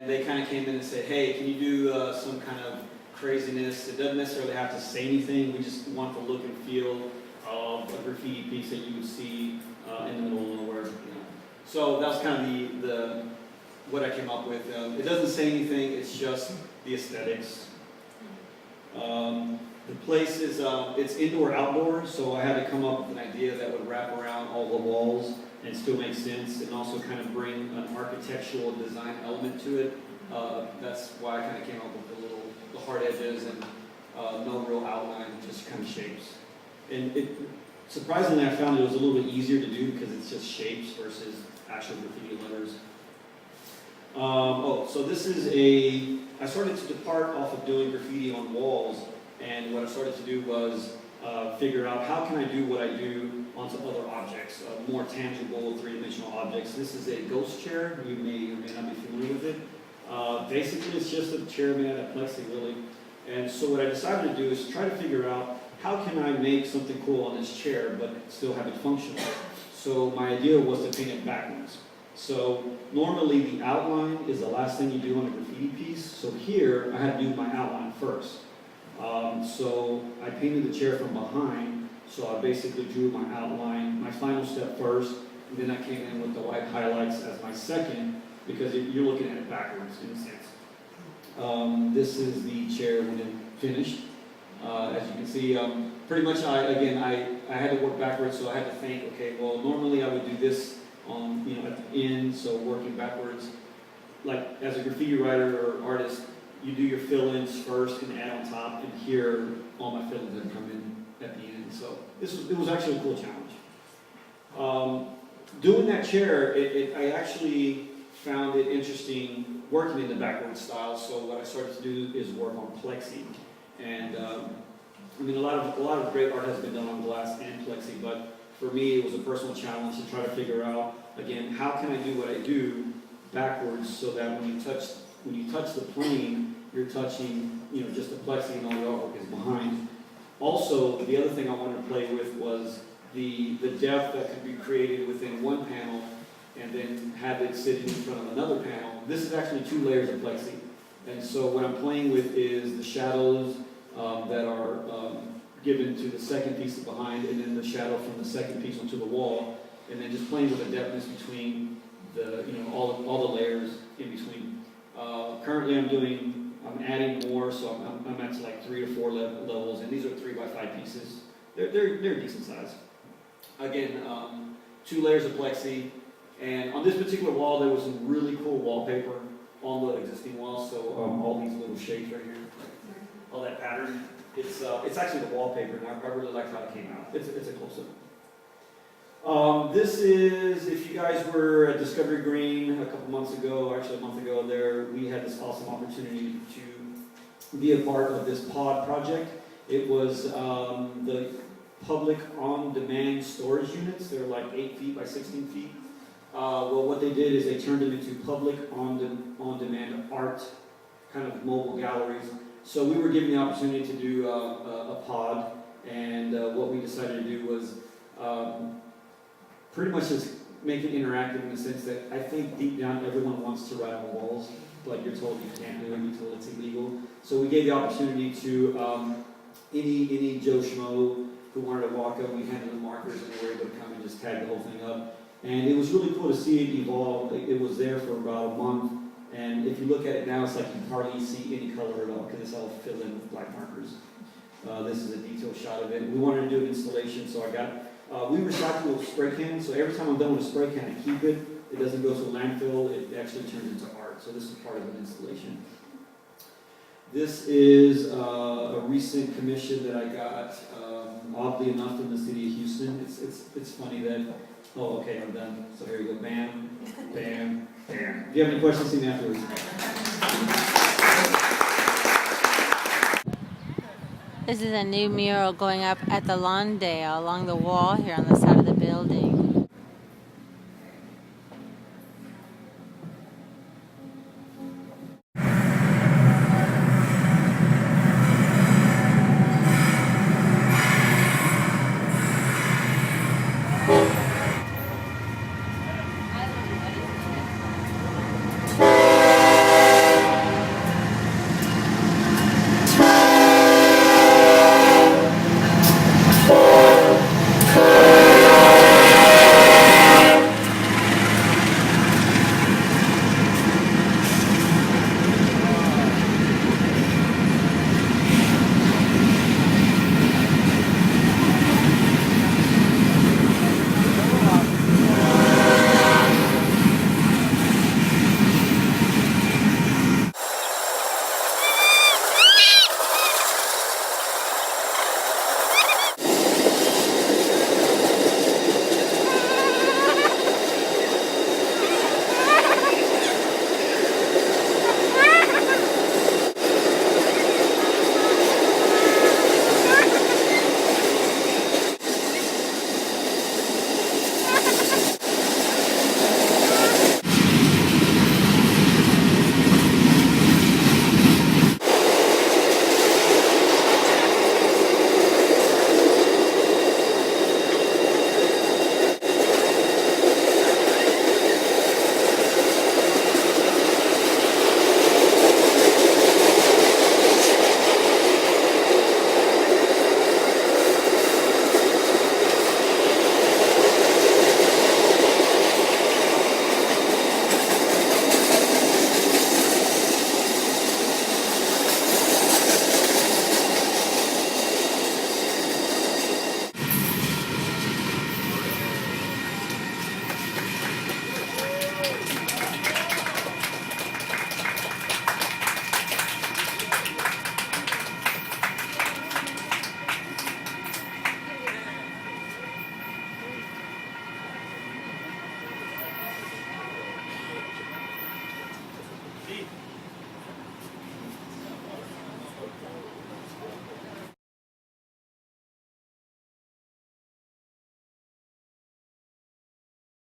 They kind of came in and said, hey, can you do some kind of craziness? It doesn't necessarily have to say anything. We just want the look and feel of a graffiti piece that you would see in the middle of nowhere. You know. So that was kind of the what I came up with. It doesn't say anything. It's just the aesthetics. The place is it's indoor outdoor, so I had to come up with an idea that would wrap around all the walls and still make sense, and also kind of bring an architectural design element to it. That's why I kind of came up with the hard edges and no real outline, just kind of shapes. And surprisingly, I found it was a little bit easier to do because it's just shapes versus actual graffiti letters. So this is I started to depart off of doing graffiti on walls, and what I started to do was figure out how can I do what I do on some other objects, more tangible, three-dimensional objects. This is a ghost chair. You may or may not be familiar with it. Basically, it's just a chair made out of plexi, really. And so what I decided to do is try to figure out how can I make something cool on this chair, but still have it functional. So my idea was to paint it backwards. So normally the outline is the last thing you do on a graffiti piece. So here, I had to do my outline first. So I painted the chair from behind, so I basically drew my outline, my final step first, and then I came in with the white highlights as my second, because you're looking at it backwards in a sense. This is the chair when it finished. As you can see, pretty much I had to work backwards, so I had to think, okay, well normally I would do this on, at the end, so working backwards. Like as a graffiti writer or artist, you do your fill-ins first and add on top, and here all my fill-ins then come in at the end. So it was actually a cool challenge. Doing that chair, I actually found it interesting working in the backward style. So what I started to do is work on plexi, and I mean a lot of great art has been done on glass and plexi, but for me it was a personal challenge to try to figure out again how can I do what I do backwards so that when you touch the plane, you're touching, just the plexi and all the artwork is behind. Also, the other thing I wanted to play with was the depth that could be created within one panel and then have it sitting in front of another panel. This is actually 2 layers of plexi. And so what I'm playing with is the shadows that are given to the second piece behind, and then the shadow from the second piece onto the wall, and then just playing with the depthness between the, all the layers in between. Currently I'm adding more, so I'm at like 3 to 4 levels, and these are 3x5 pieces. They're decent size. Again, 2 layers of plexi, and on this particular wall there was some really cool wallpaper on the existing wall, so all these little shapes right here, all that pattern, it's actually the wallpaper, and I really like how it came out. It's a close-up. This is, if you guys were at Discovery Green a couple months ago, actually a month ago there, we had this awesome opportunity to be a part of this pod project. It was the public on-demand storage units. They're like 8 feet by 16 feet. Well, what they did is they turned them into public on-demand art, kind of mobile galleries. So we were given the opportunity to do a pod, and what we decided to do was pretty much just make it interactive in the sense that I think deep down everyone wants to write on the walls, but you're told you can't do it, you're told it's illegal. So we gave the opportunity to any Joe Schmo who wanted to walk up, we handed them markers and they were able to come and just tag the whole thing up. And it was really cool to see it evolve. It was there for about a month, and if you look at it now, it's like you hardly see any color at all because it's all filled in with black markers. This is a detailed shot of it. We wanted to do an installation, so I got we recycle spray cans, so every time I'm done with a spray can, I keep it. It doesn't go to a landfill. It actually turns into art. So this is part of an installation. This is a recent commission that I got, oddly enough, from the city of Houston. It's funny that, oh, okay, I'm done. So here we go. Bam, bam, bam. If you have any questions, see me afterwards. This is a new mural going up at the Lawndale along the wall here on the side of the building.